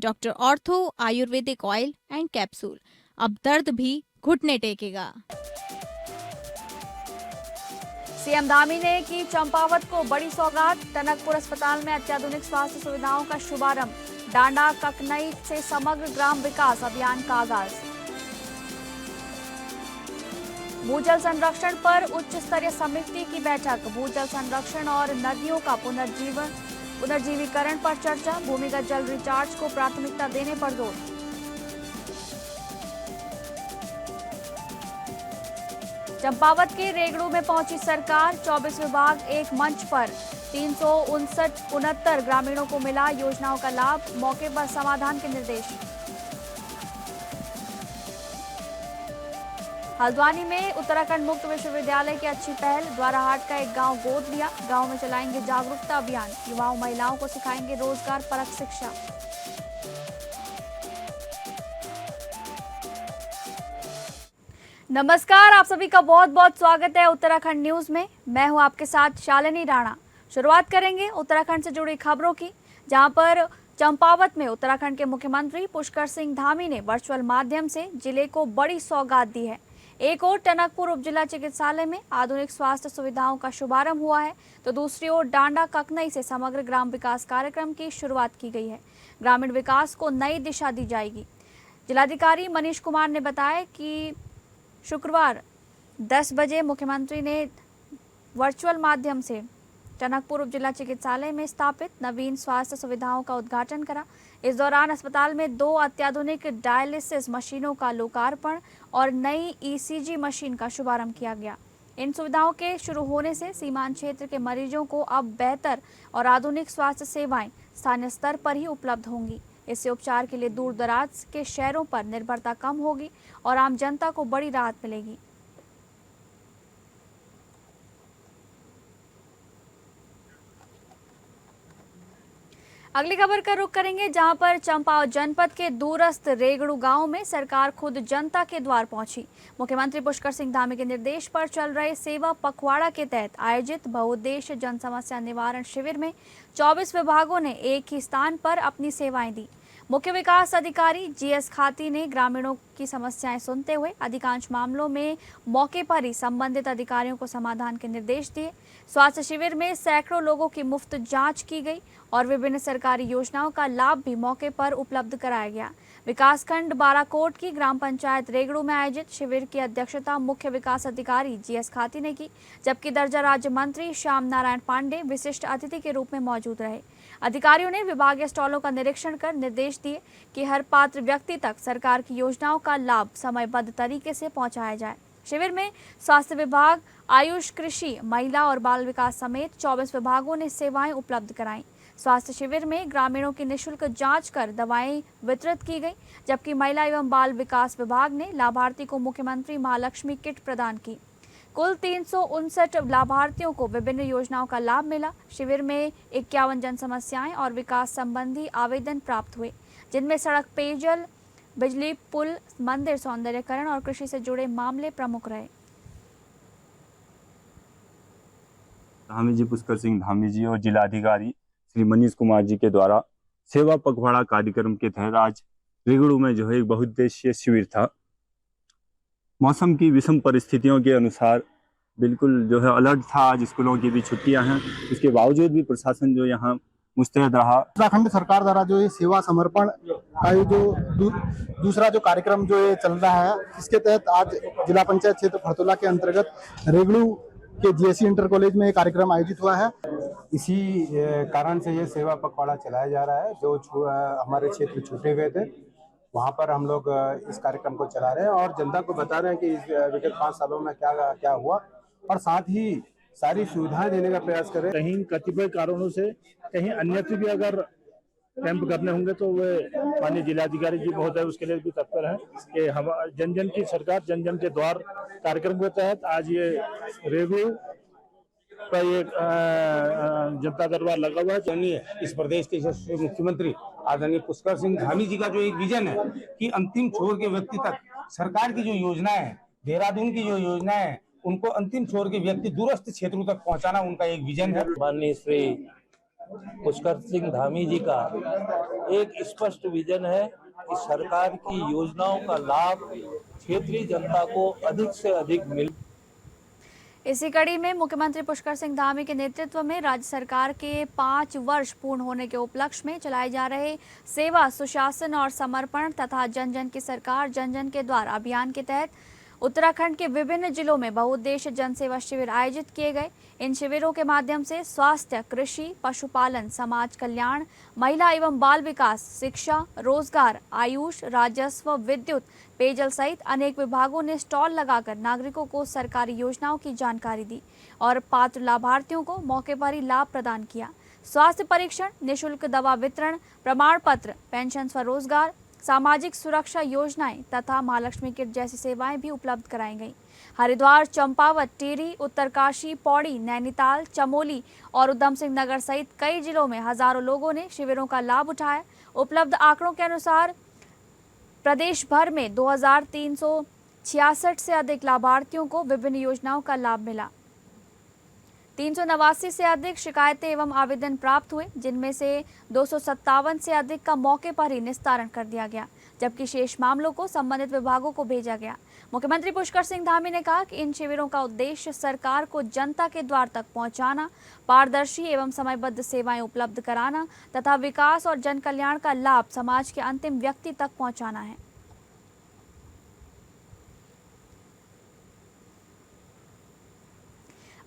Doctor ortho Ayurvedic oil and capsule. अब दर्द भी घुटने टेकेगा। सीएम धामी ने की चंपावत को बड़ी सौगात। टनकपुर अस्पताल में अत्याधुनिक स्वास्थ्य सुविधाओं का शुभारंभ। डांडा ककनई से समग्र ग्राम विकास अभियान का आगाज। भूजल संरक्षण पर उच्च स्तरीय समिति की बैठक। भूजल संरक्षण और नदियों का पुनर्जीवीकरण पर चर्चा। भूमिगत जल रिचार्ज को प्राथमिकता देने पर जोर। चंपावत के रेगड़ू में पहुंची सरकार। 24 विभाग एक मंच पर। 369 ग्रामीणों को मिला योजनाओं का लाभ। मौके पर समाधान के निर्देश। हल्द्वानी में उत्तराखंड मुक्त विश्वविद्यालय की अच्छी पहल। द्वाराहाट का एक गांव गोद लिया। गांव में चलाएंगे जागरूकता अभियान। युवाओं महिलाओं को सिखाएंगे रोजगार परक शिक्षा। नमस्कार, आप सभी का बहुत बहुत स्वागत है उत्तराखंड न्यूज में। मैं हूं आपके साथ शालिनी राणा। शुरुआत करेंगे उत्तराखंड से जुड़ी खबरों की, जहां पर चंपावत में उत्तराखंड के मुख्यमंत्री पुष्कर सिंह धामी ने वर्चुअल माध्यम से जिले को बड़ी सौगात दी है। एक ओर टनकपुर उपजिला चिकित्सालय में आधुनिक स्वास्थ्य सुविधाओं का शुभारंभ हुआ है, तो दूसरी ओर डांडा ककनई से समग्र ग्राम विकास कार्यक्रम की शुरुआत की गई है। ग्रामीण विकास को नई दिशा दी जाएगी। जिलाधिकारी मनीष कुमार ने बताया कि शुक्रवार 10 बजे मुख्यमंत्री ने वर्चुअल माध्यम से टनकपुर उपजिला चिकित्सालय में स्थापित नवीन स्वास्थ्य सुविधाओं का उद्घाटन करा। इस दौरान अस्पताल में 2 अत्याधुनिक डायलिसिस मशीनों का लोकार्पण और नई ईसीजी मशीन का शुभारंभ किया गया। इन सुविधाओं के शुरू होने से सीमांत क्षेत्र के मरीजों को अब बेहतर और आधुनिक स्वास्थ्य सेवाएं स्थानीय स्तर पर ही उपलब्ध होंगी। इससे उपचार के लिए दूर दराज के शहरों पर निर्भरता कम होगी और आम जनता को बड़ी राहत मिलेगी। अगली खबर का रुख करेंगे, जहां पर चंपावत जनपद के दूरस्थ रेगड़ू गांव में सरकार खुद जनता के द्वार पहुंची। मुख्यमंत्री पुष्कर सिंह धामी के निर्देश पर चल रहे सेवा पखवाड़ा के तहत आयोजित बहुउद्देश्य जन समस्या निवारण शिविर में 24 विभागों ने एक ही स्थान पर अपनी सेवाएं दी। मुख्य विकास अधिकारी जीएस खाती ने ग्रामीणों की समस्याएं सुनते हुए अधिकांश मामलों में मौके पर ही संबंधित अधिकारियों को समाधान के निर्देश दिए। स्वास्थ्य शिविर में सैकड़ों लोगों की मुफ्त जांच की गई और विभिन्न सरकारी योजनाओं का लाभ भी मौके पर उपलब्ध कराया गया। विकासखंड बाराकोट की ग्राम पंचायत रेगड़ू में आयोजित शिविर की अध्यक्षता मुख्य विकास अधिकारी जीएस खाती ने की, जबकि दर्जा राज्य मंत्री श्याम नारायण पांडे विशिष्ट अतिथि के रूप में मौजूद रहे। अधिकारियों ने विभागीय स्टॉलों का निरीक्षण कर निर्देश दिए कि हर पात्र व्यक्ति तक सरकार की योजनाओं का लाभ समयबद्ध तरीके से पहुंचाया जाए। शिविर में स्वास्थ्य विभाग, आयुष, कृषि, महिला और बाल विकास समेत 24 विभागों ने सेवाएं उपलब्ध कराईं। स्वास्थ्य शिविर में ग्रामीणों की निःशुल्क जांच कर दवाएं वितरित की गई, जबकि महिला एवं बाल विकास विभाग ने लाभार्थी को मुख्यमंत्री महालक्ष्मी किट प्रदान की। कुल 359 लाभार्थियों को विभिन्न योजनाओं का लाभ मिला। शिविर में 51 जन समस्याएं और विकास संबंधी आवेदन प्राप्त हुए, जिनमें सड़क, पेयजल, बिजली, पुल, मंदिर सौंदर्यकरण और कृषि से जुड़े मामले प्रमुख रहे। धामी जी पुष्कर सिंह धामी जी और जिलाधिकारी श्री मनीष कुमार जी के द्वारा सेवा पखवाड़ा कार्यक्रम के तहत आज रेगड़ू में जो है एक बहुउद्देशीय शिविर था। मौसम की विषम परिस्थितियों के अनुसार बिल्कुल जो है अलर्ट था। आज स्कूलों की भी छुट्टियां हैं, इसके बावजूद भी प्रशासन जो यहाँ मुस्तैद रहा। उत्तराखंड सरकार द्वारा जो ये सेवा समर्पण का ये जो दूसरा जो कार्यक्रम जो ये चल रहा है, इसके तहत आज जिला पंचायत क्षेत्र फरतोला के अंतर्गत रेगड़ू के जीएससी इंटर कॉलेज में ये कार्यक्रम आयोजित हुआ है। इसी कारण से ये सेवा पखवाड़ा चलाया जा रहा है। जो हमारे क्षेत्र छूटे हुए थे, वहाँ पर हम लोग इस कार्यक्रम को चला रहे हैं और जनता को बता रहे हैं कि इस विगत 5 सालों में क्या क्या हुआ और साथ ही सारी सुविधाएं देने का प्रयास करें। कहीं कतिपय कारणों से कहीं अन्यत्र भी अगर कैंप करने होंगे तो वे माननीय जिलाधिकारी जी महोदय उसके लिए भी तत्पर हैं कि हम जन जन की सरकार जन जन के द्वार कार्यक्रम के तहत आज ये रेगड़ू का ये जनता दरबार लगा हुआ है। इस प्रदेश के यशस्वी मुख्यमंत्री आदरणीय पुष्कर सिंह धामी जी का जो एक विजन है कि अंतिम छोर के व्यक्ति तक सरकार की जो योजनाएं है, देहरादून की जो योजनाएं है, उनको अंतिम छोर के व्यक्ति दूरस्थ क्षेत्रों तक पहुंचाना उनका एक विजन है। माननीय श्री पुष्कर सिंह धामी जी का एक स्पष्ट विजन है कि सरकार की योजनाओं का लाभ क्षेत्रीय जनता को अधिक से अधिक मिले। इसी कड़ी में मुख्यमंत्री पुष्कर सिंह धामी के नेतृत्व में राज्य सरकार के 5 वर्ष पूर्ण होने के उपलक्ष्य में चलाए जा रहे सेवा, सुशासन और समर्पण तथा जन जन की सरकार जन जन के द्वार अभियान के तहत उत्तराखंड के विभिन्न जिलों में बहुउद्देश्य जनसेवा शिविर आयोजित किए गए। इन शिविरों के माध्यम से स्वास्थ्य, कृषि, पशुपालन, समाज कल्याण, महिला एवं बाल विकास, शिक्षा, रोजगार, आयुष, राजस्व, विद्युत, पेयजल सहित अनेक विभागों ने स्टॉल लगाकर नागरिकों को सरकारी योजनाओं की जानकारी दी और पात्र लाभार्थियों को मौके पर ही लाभ प्रदान किया। स्वास्थ्य परीक्षण, निःशुल्क दवा वितरण, प्रमाण पत्र, पेंशन स्वरोजगार, सामाजिक सुरक्षा योजनाएं तथा महालक्ष्मी किट जैसी सेवाएं भी उपलब्ध कराई गईं। हरिद्वार, चंपावत, टिहरी, उत्तरकाशी, पौड़ी, नैनीताल, चमोली और उधम सिंह नगर सहित कई जिलों में हजारों लोगों ने शिविरों का लाभ उठाया। उपलब्ध आंकड़ों के अनुसार प्रदेश भर में 2366 से अधिक लाभार्थियों को विभिन्न योजनाओं का लाभ मिला। 389 से अधिक शिकायतें एवं आवेदन प्राप्त हुए, जिनमें से 257 से अधिक का मौके पर ही निस्तारण कर दिया गया, जबकि शेष मामलों को संबंधित विभागों को भेजा गया। मुख्यमंत्री पुष्कर सिंह धामी ने कहा कि इन शिविरों का उद्देश्य सरकार को जनता के द्वार तक पहुंचाना, पारदर्शी एवं समयबद्ध सेवाएं उपलब्ध कराना तथा विकास और जन कल्याण का लाभ समाज के अंतिम व्यक्ति तक पहुंचाना है।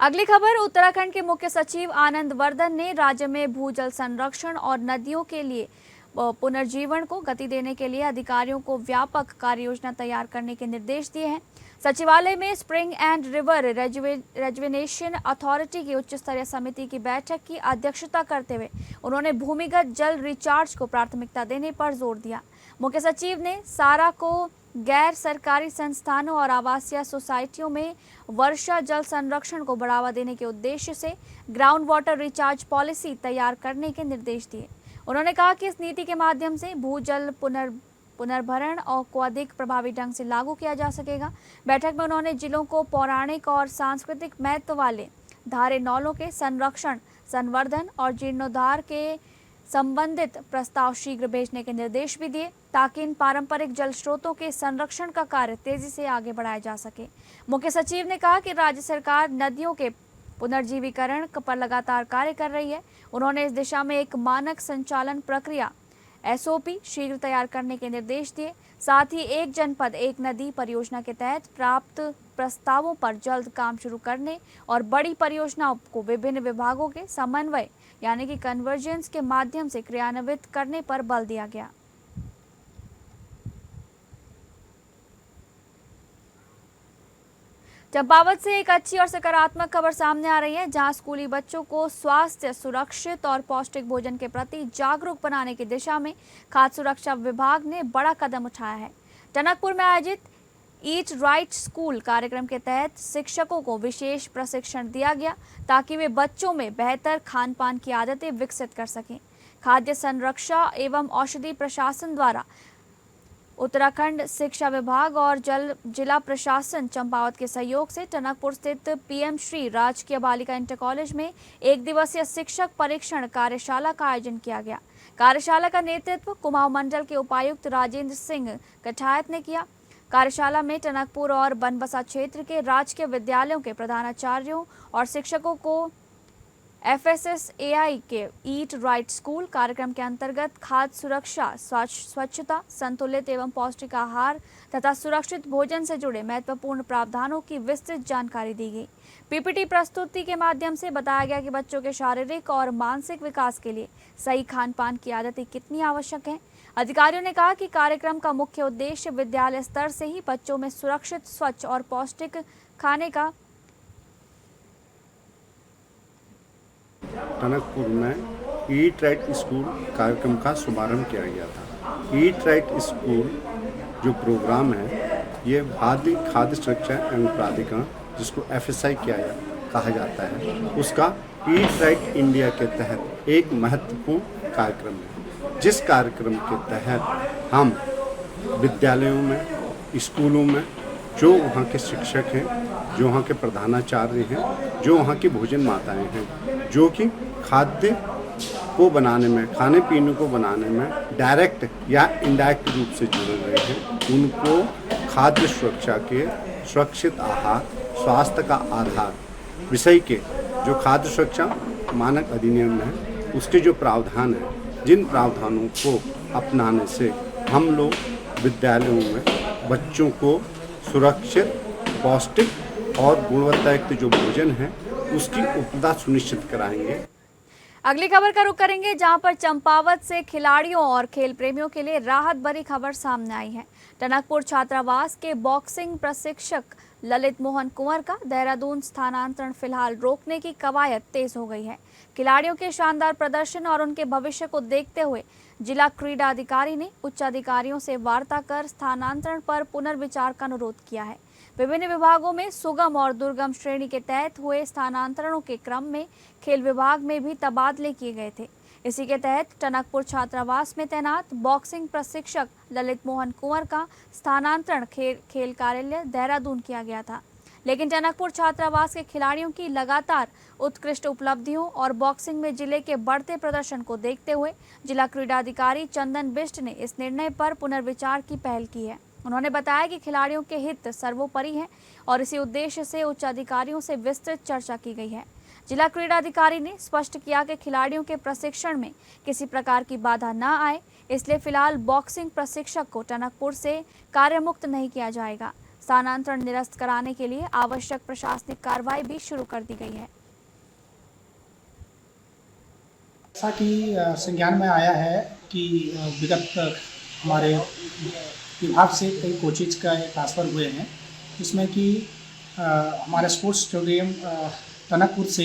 अगली खबर, उत्तराखंड के मुख्य सचिव आनंद वर्धन ने राज्य में भूजल संरक्षण और नदियों के लिए पुनर्जीवन को गति देने के लिए अधिकारियों को व्यापक कार्ययोजना तैयार करने के निर्देश दिए हैं। सचिवालय में spring and river rejuvenation authority की उच्च स्तरीय समिति की बैठक की अध्यक्षता करते हुए उन्होंने भूमिगत जल रिचार्ज को प्राथमिकता देने पर जोर दिया। मुख्य सचिव ने सारा को गैर सरकारी संस्थानों और आवासीय सोसाइटियों में वर्षा जल संरक्षण को बढ़ावा देने के उद्देश्य से ग्राउंड वाटर रिचार्ज पॉलिसी तैयार करने के निर्देश दिए। उन्होंने कहा कि इस नीति के माध्यम से भूजल पुनर्भरण को अधिक प्रभावी ढंग से लागू किया जा सकेगा। बैठक में उन्होंने जिलों को पौराणिक और सांस्कृतिक महत्व वाले धारे नौलों के संरक्षण, संवर्धन और जीर्णोद्धार के संबंधित प्रस्ताव शीघ्र भेजने के निर्देश भी दिए, ताकि इन पारंपरिक जल स्रोतों के संरक्षण का कार्य तेजी से आगे बढ़ाया जा सके। मुख्य सचिव ने कहा कि राज्य सरकार नदियों के पुनर्जीवीकरण पर लगातार कार्य कर रही है। उन्होंने इस दिशा में एक मानक संचालन प्रक्रिया SOP शीघ्र तैयार करने के निर्देश दिए। साथ ही एक जनपद एक नदी परियोजना के तहत प्राप्त प्रस्तावों पर जल्द काम शुरू करने और बड़ी परियोजनाओं को विभिन्न विभागों के समन्वय यानी कि कन्वर्जेंस के माध्यम से क्रियान्वित करने पर बल दिया गया। चंपावत से एक अच्छी और सकारात्मक खबर सामने आ रही है, जहां स्कूली बच्चों को स्वास्थ्य, सुरक्षित और पौष्टिक भोजन के प्रति जागरूक बनाने की दिशा में खाद्य सुरक्षा विभाग ने बड़ा कदम उठाया है। टनकपुर में आयोजित ईट राइट स्कूल कार्यक्रम के तहत शिक्षकों को विशेष प्रशिक्षण दिया गया, ताकि वे बच्चों में बेहतर खान पान की आदतें विकसित कर सकें। खाद्य संरक्षा एवं औषधि प्रशासन द्वारा उत्तराखंड शिक्षा विभाग और जिला प्रशासन चंपावत के सहयोग से टनकपुर स्थित PM श्री राजकीय बालिका इंटर कॉलेज में 1 दिवसीय शिक्षक परीक्षण कार्यशाला का आयोजन किया गया। कार्यशाला का नेतृत्व कुमाऊं मंडल के उपायुक्त राजेंद्र सिंह कठायत ने किया। कार्यशाला में टनकपुर और बनबसा क्षेत्र के राजकीय विद्यालयों के प्रधानाचार्यों और शिक्षकों को FSSAI के ईट राइट स्कूल कार्यक्रम के अंतर्गत खाद्य सुरक्षा, स्वच्छता, संतुलित एवं पौष्टिक आहार तथा सुरक्षित भोजन से जुड़े महत्वपूर्ण प्रावधानों की विस्तृत जानकारी दी गई। PPT प्रस्तुति के माध्यम से बताया गया कि बच्चों के शारीरिक और मानसिक विकास के लिए सही खान पान की आदतें कितनी आवश्यक हैं। अधिकारियों ने कहा कि कार्यक्रम का मुख्य उद्देश्य विद्यालय स्तर से ही बच्चों में सुरक्षित, स्वच्छ और पौष्टिक खाने का। टनकपुर में ईट राइट स्कूल कार्यक्रम का शुभारंभ किया गया था। ईट राइट स्कूल जो प्रोग्राम है, ये भारतीय खाद्य सुरक्षा एवं प्राधिकरण, जिसको FSI कहा जाता है, उसका ईट राइट इंडिया के तहत एक महत्वपूर्ण कार्यक्रम है, जिस कार्यक्रम के तहत हम विद्यालयों में, स्कूलों में जो वहाँ के शिक्षक हैं, जो वहाँ के प्रधानाचार्य हैं, जो वहाँ की भोजन माताएं हैं, जो कि खाद्य को बनाने में, खाने पीने को बनाने में डायरेक्ट या इनडायरेक्ट रूप से जुड़े हुए हैं, उनको खाद्य सुरक्षा के सुरक्षित आहार, स्वास्थ्य का आधार विषय के जो खाद्य सुरक्षा मानक अधिनियम है उसके जो प्रावधान है, जिन प्रावधानों को अपनाने से हम लोग विद्यालयों में बच्चों को सुरक्षित, पौष्टिक और गुणवत्तायुक्त जो भोजन है उसकी उपलब्धता सुनिश्चित कराएंगे। अगली खबर का रुख करेंगे जहां पर चंपावत से खिलाड़ियों और खेल प्रेमियों के लिए राहत भरी खबर सामने आई है। टनकपुर छात्रावास के बॉक्सिंग प्रशिक्षक ललित मोहन कुंवर का देहरादून स्थानांतरण फिलहाल रोकने की कवायद तेज हो गई है। खिलाड़ियों के शानदार प्रदर्शन और उनके भविष्य को देखते हुए जिला क्रीड़ा अधिकारी ने उच्च अधिकारियों से वार्ता कर स्थानांतरण पर पुनर्विचार का अनुरोध किया है। विभिन्न विभागों में सुगम और दुर्गम श्रेणी के तहत हुए स्थानांतरणों के क्रम में खेल विभाग में भी तबादले किए गए थे। इसी के तहत टनकपुर छात्रावास में तैनात बॉक्सिंग प्रशिक्षक ललित मोहन कुंवर का स्थानांतरण खेल कार्यालय देहरादून किया गया था। लेकिन टनकपुर छात्रावास के खिलाड़ियों की लगातार उत्कृष्ट उपलब्धियों और बॉक्सिंग में जिले के बढ़ते प्रदर्शन को देखते हुए जिला क्रीड़ा अधिकारी चंदन बिष्ट ने इस निर्णय पर पुनर्विचार की पहल की है। उन्होंने बताया कि खिलाड़ियों के हित सर्वोपरि है और इसी उद्देश्य से उच्च अधिकारियों से विस्तृत चर्चा की गई है। जिला क्रीड़ा अधिकारी ने स्पष्ट किया कि खिलाड़ियों के प्रशिक्षण में किसी प्रकार की बाधा न आए, इसलिए फिलहाल बॉक्सिंग प्रशिक्षक को टनकपुर से कार्यमुक्त नहीं किया जाएगा। स्थानांतरण निरस्त कराने के लिए आवश्यक प्रशासनिक कार्रवाई भी शुरू कर दी गई है। जैसा कि संज्ञान में आया है कि विगत हमारे विभाग से कई कोचेज का ट्रांसफ़र हुए हैं, जिसमें कि हमारे स्पोर्ट्स स्टेडियम टनकपुर से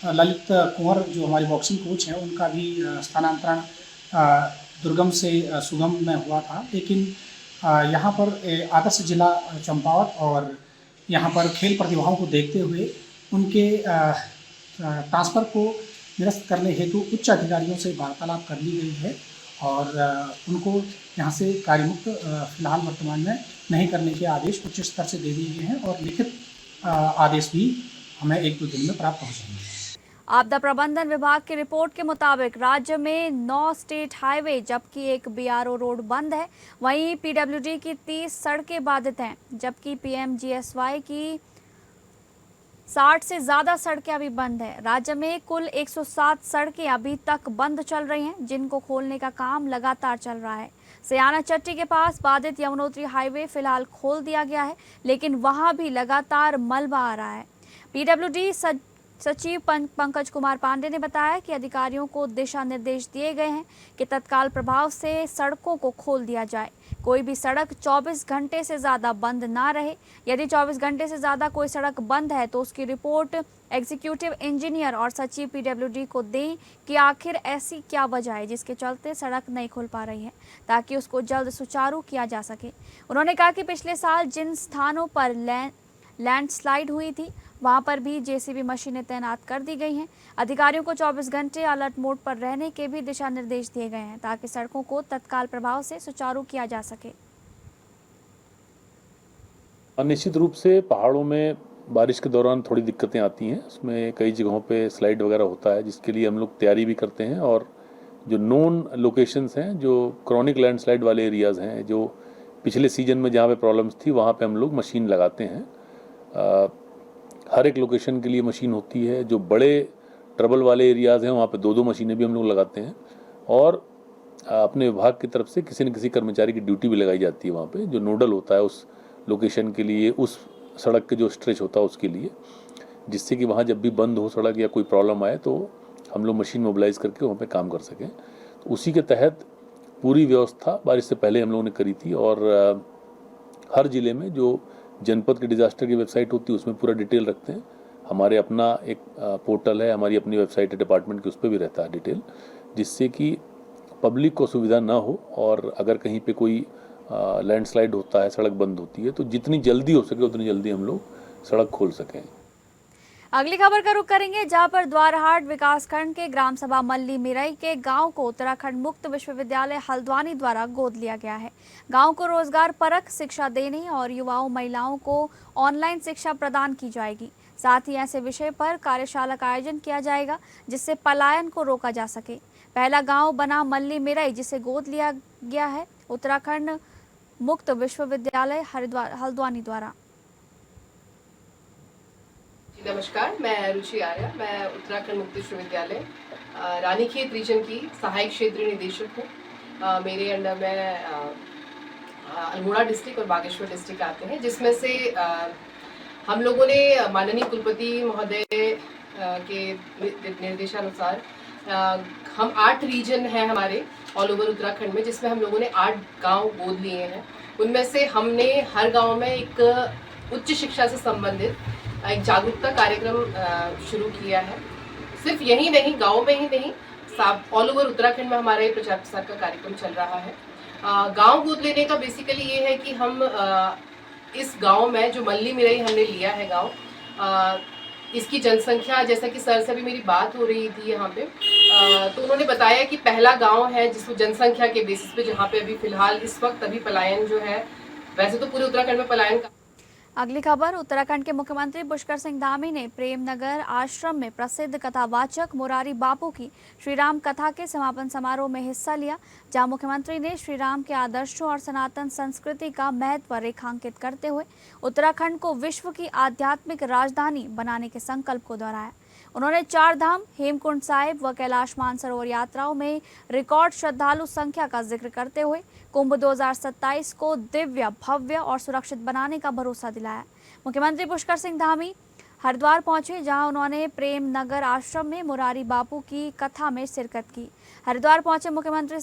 ललित कुंवर जो हमारे बॉक्सिंग कोच हैं उनका भी स्थानांतरण दुर्गम से सुगम में हुआ था। लेकिन यहाँ पर आदर्श जिला चंपावत और यहाँ पर खेल प्रतिभाओं को देखते हुए उनके ट्रांसफ़र को निरस्त करने हेतु उच्च अधिकारियों से वार्तालाप कर ली गई है और उनको यहाँ से कार्यमुक्त फिलहाल वर्तमान में नहीं करने के आदेश उच्च स्तर से दे दिए गए हैं और लिखित आदेश भी हमें 1-2 दिन में प्राप्त हो जाएंगे। आपदा प्रबंधन विभाग की रिपोर्ट के मुताबिक राज्य में 9 स्टेट हाईवे जबकि एक बीआरओ रोड बंद है। वहीं पीडब्ल्यूडी की 30 सड़कें बाधित हैं, जबकि पीएमजीएसवाई की 60 से ज़्यादा सड़कें अभी बंद है। राज्य में कुल 107 सड़कें अभी तक बंद चल रही हैं, जिनको खोलने का काम लगातार चल रहा है। सयाना चट्टी के पास बाधित यमुनोत्री हाईवे फिलहाल खोल दिया गया है, लेकिन वहां भी लगातार मलबा आ रहा है। पीडब्ल्यूडी सचिव पंकज कुमार पांडे ने बताया कि अधिकारियों को दिशा निर्देश दिए गए हैं कि तत्काल प्रभाव से सड़कों को खोल दिया जाए। कोई भी सड़क 24 घंटे से ज़्यादा बंद ना रहे। यदि 24 घंटे से ज़्यादा कोई सड़क बंद है तो उसकी रिपोर्ट एग्जीक्यूटिव इंजीनियर और सचिव पीडब्ल्यूडी को दें कि आखिर ऐसी क्या वजह है जिसके चलते सड़क नहीं खुल पा रही है, ताकि उसको जल्द सुचारू किया जा सके। उन्होंने कहा कि पिछले साल जिन स्थानों पर लैंडस्लाइड हुई थी वहां पर भी जेसीबी मशीनें तैनात कर दी गई हैं। अधिकारियों को 24 घंटे अलर्ट मोड पर रहने के भी दिशा निर्देश दिए गए हैं, ताकि सड़कों को तत्काल प्रभाव से सुचारू किया जा सके। निश्चित रूप से पहाड़ों में बारिश के दौरान थोड़ी दिक्कतें आती हैं, उसमें कई जगहों पे स्लाइड वगैरह होता है, जिसके लिए हम लोग तैयारी भी करते हैं। और जो नोन लोकेशंस हैं, जो क्रॉनिक लैंडस्लाइड वाले एरियाज़ हैं, जो पिछले सीजन में जहाँ पे प्रॉब्लम्स थी वहाँ पे हम लोग मशीन लगाते हैं। हर एक लोकेशन के लिए मशीन होती है। जो बड़े ट्रबल वाले एरियाज़ हैं वहाँ पे 2-2 मशीनें भी हम लोग लगाते हैं और अपने विभाग की तरफ से किसी न किसी कर्मचारी की ड्यूटी भी लगाई जाती है वहाँ पे, जो नोडल होता है उस लोकेशन के लिए, उस सड़क के जो स्ट्रेच होता है उसके लिए, जिससे कि वहाँ जब भी बंद हो सड़क या कोई प्रॉब्लम आए तो हम लोग मशीन मोबिलाइज़ करके वहाँ पे काम कर सकें। तो उसी के तहत पूरी व्यवस्था बारिश से पहले हम लोगों ने करी थी और हर ज़िले में जो जनपद की डिज़ास्टर की वेबसाइट होती है उसमें पूरा डिटेल रखते हैं। हमारे अपना एक पोर्टल है, हमारी अपनी वेबसाइट है डिपार्टमेंट की, उस पर भी रहता है डिटेल, जिससे कि पब्लिक को सुविधा ना हो। और अगर कहीं पे कोई लैंडस्लाइड होता है, सड़क बंद होती है, तो जितनी जल्दी हो सके उतनी जल्दी हम लोग सड़क खोल सकें। अगली खबर का रुख करेंगे जहां पर द्वारहाट विकासखंड के ग्राम सभा मल्ली मिरई के गांव को उत्तराखंड मुक्त विश्वविद्यालय हल्द्वानी द्वारा गोद लिया गया है। गांव को रोजगार परक शिक्षा देने और युवाओं महिलाओं को ऑनलाइन शिक्षा प्रदान की जाएगी। साथ ही ऐसे विषय पर कार्यशाला का आयोजन किया जाएगा जिससे पलायन को रोका जा सके। पहला गांव बना मल्ली मिरई, जिसे गोद लिया गया है उत्तराखंड मुक्त विश्वविद्यालय हल्द्वानी द्वारा। नमस्कार, मैं रुचि आर्या। मैं उत्तराखंड मुक्त विश्वविद्यालय रानीखेत रीजन की सहायक क्षेत्रीय निदेशक हूँ। मेरे अंडर में अल्मोड़ा डिस्ट्रिक्ट और बागेश्वर डिस्ट्रिक्ट आते हैं, जिसमें से हम लोगों ने माननीय कुलपति महोदय के निर्देशानुसार हम 8 रीजन हैं हमारे ऑल ओवर उत्तराखंड में, जिसमें हम लोगों ने 8 गांव गोद लिए हैं। उनमें से हमने हर गांव में एक उच्च शिक्षा से संबंधित एक जागरूकता कार्यक्रम शुरू किया है। सिर्फ यही नहीं, गांव में ही नहीं, ऑल ओवर उत्तराखंड में हमारा ये प्रचार प्रसार का कार्यक्रम चल रहा है। गांव गोद लेने का बेसिकली ये है कि हम इस गांव में जो मल्ली मिरई हमने लिया है गांव, इसकी जनसंख्या, जैसा कि सर से अभी मेरी बात हो रही थी यहाँ पे, तो उन्होंने बताया कि पहला गांव है जिसको जनसंख्या के बेसिस पे, जहाँ पे अभी फिलहाल इस वक्त अभी पलायन जो है, वैसे तो पूरे उत्तराखंड में पलायन का। अगली खबर, उत्तराखंड के मुख्यमंत्री पुष्कर सिंह धामी ने प्रेमनगर आश्रम में प्रसिद्ध कथावाचक मुरारी बापू की श्रीराम कथा के समापन समारोह में हिस्सा लिया, जहां मुख्यमंत्री ने श्रीराम के आदर्शों और सनातन संस्कृति का महत्व रेखांकित करते हुए उत्तराखंड को विश्व की आध्यात्मिक राजधानी बनाने के संकल्प को दोहराया। उन्होंने 4 धाम, हेमकुंड साहिब व कैलाश मानसरोवर यात्राओं में रिकॉर्ड श्रद्धालु संख्या का जिक्र करते हुए कुंभ 2027 को दिव्य, भव्य और सुरक्षित बनाने का भरोसा दिलाया। मुख्यमंत्री पुष्कर सिंह धामी हरिद्वार पहुंचे, जहां उन्होंने प्रेम नगर आश्रम में मुरारी बापू की कथा में शिरकत की। हरिद्वार पहुंचे मुख्यमंत्री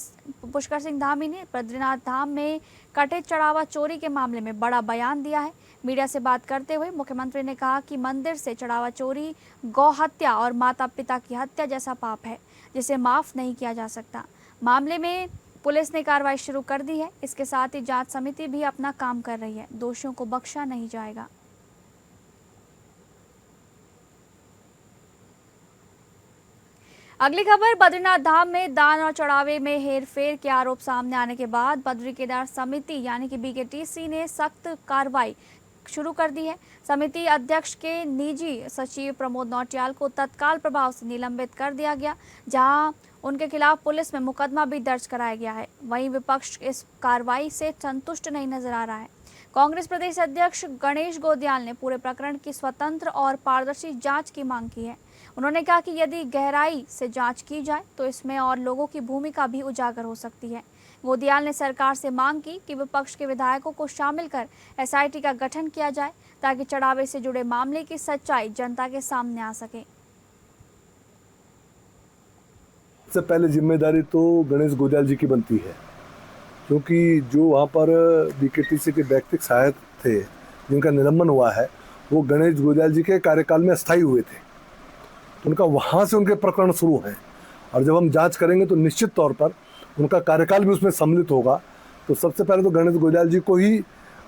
पुष्कर सिंह धामी ने बद्रीनाथ धाम में कटे चढ़ावा चोरी के मामले में बड़ा बयान दिया है। मीडिया से बात करते हुए मुख्यमंत्री ने कहा कि मंदिर से चढ़ावा चोरी गौ हत्या और माता पिता की हत्या जैसा पाप है, जिसे माफ नहीं किया जा सकता। मामले में पुलिस ने कार्रवाई शुरू कर दी है। इसके साथ ही जांच समिति भी अपना काम कर रही है। दोषियों को बख्शा नहीं जाएगा। अगली खबर, बद्रीनाथ धाम में दान और चढ़ावे में हेरफेर के आरोप सामने आने के बाद बद्री केदार समिति यानी कि BKTC ने सख्त कार्रवाई शुरू कर दी है। समिति अध्यक्ष के निजी सचिव प्रमोद नौटियाल को तत्काल प्रभाव से निलंबित कर दिया गया, जहां उनके खिलाफ पुलिस में मुकदमा भी दर्ज कराया गया है। वहीं विपक्ष इस कार्रवाई से संतुष्ट नहीं नजर आ रहा है। कांग्रेस प्रदेश अध्यक्ष गणेश गोदियाल ने पूरे प्रकरण की स्वतंत्र और पारदर्शी जांच की मांग की है। उन्होंने कहा कि यदि गहराई से जांच की जाए तो इसमें और लोगों की भूमिका भी उजागर हो सकती है। गोदियाल ने सरकार से मांग की कि विपक्ष के विधायकों को शामिल कर SIT का गठन किया जाए, ताकि चढ़ावे से जुड़े मामले की सच्चाई जनता के सामने आ सके। सबसे पहले जिम्मेदारी तो गणेश गोदियाल जी की बनती है, क्योंकि जो वहाँ पर BKTC के व्यक्तिगत सहायक थे जिनका निलंबन हुआ है, वो गणेश गोदियाल जी के कार्यकाल में अस्थायी हुए थे, तो उनका वहाँ से उनके प्रकरण शुरू हैं। और जब हम जांच करेंगे तो निश्चित तौर पर उनका कार्यकाल भी उसमें सम्मिलित होगा। तो सबसे पहले तो गणेश गोदियाल जी को ही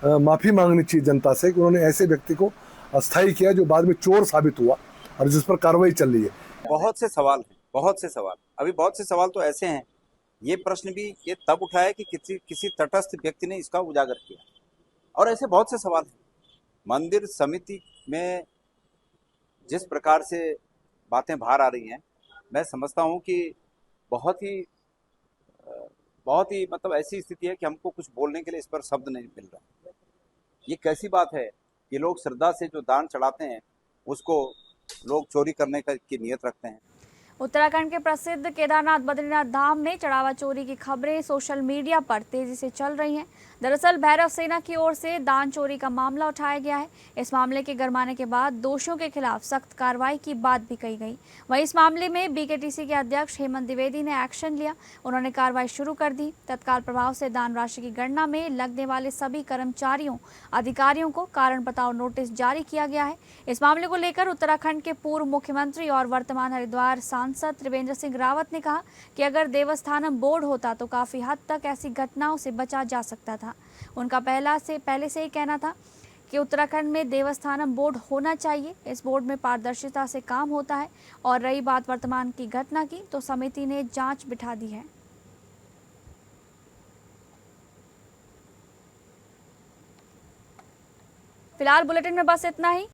माफ़ी मांगनी चाहिए जनता से कि उन्होंने ऐसे व्यक्ति को अस्थायी किया जो बाद में चोर साबित हुआ और जिस पर कार्रवाई चल रही है। बहुत से सवाल हैं, बहुत से सवाल, अभी बहुत से सवाल तो ऐसे हैं, ये प्रश्न भी ये तब उठा है कि किसी तटस्थ व्यक्ति ने इसका उजागर किया, और ऐसे बहुत से सवाल हैं। मंदिर समिति में जिस प्रकार से बातें बाहर आ रही हैं, मैं समझता हूं कि बहुत ही मतलब ऐसी स्थिति है कि हमको कुछ बोलने के लिए इस पर शब्द नहीं मिल रहा। ये कैसी बात है कि लोग श्रद्धा से जो दान चढ़ाते हैं उसको लोग चोरी करने की नियत रखते हैं। उत्तराखंड के प्रसिद्ध केदारनाथ बद्रीनाथ धाम में चढ़ावा चोरी की खबरें सोशल मीडिया पर तेजी से चल रही हैं। दरअसल भैरव सेना की ओर से दान चोरी का मामला उठाया गया है। इस मामले के गरमाने के बाद दोषियों के खिलाफ सख्त कार्रवाई की बात भी कही गई। वहीं इस मामले में BKTC के अध्यक्ष हेमंत द्विवेदी ने एक्शन लिया। उन्होंने कार्रवाई शुरू कर दी। तत्काल प्रभाव से दान राशि की गणना में लगने वाले सभी कर्मचारियों, अधिकारियों को कारण बताओ नोटिस जारी किया गया है। इस मामले को लेकर उत्तराखंड के पूर्व मुख्यमंत्री और वर्तमान हरिद्वार सांसद त्रिवेंद्र सिंह रावत ने कहा कि अगर देवस्थानम बोर्ड होता तो काफी हद तक ऐसी घटनाओं से बचा जा सकता था। उनका पहले से ही कहना था कि उत्तराखंड में देवस्थानम बोर्ड होना चाहिए। इस बोर्ड में पारदर्शिता से काम होता है। और रही बात वर्तमान की घटना की, तो समिति ने जांच बिठा दी है। फिलहाल बुलेटिन में बस इतना ही।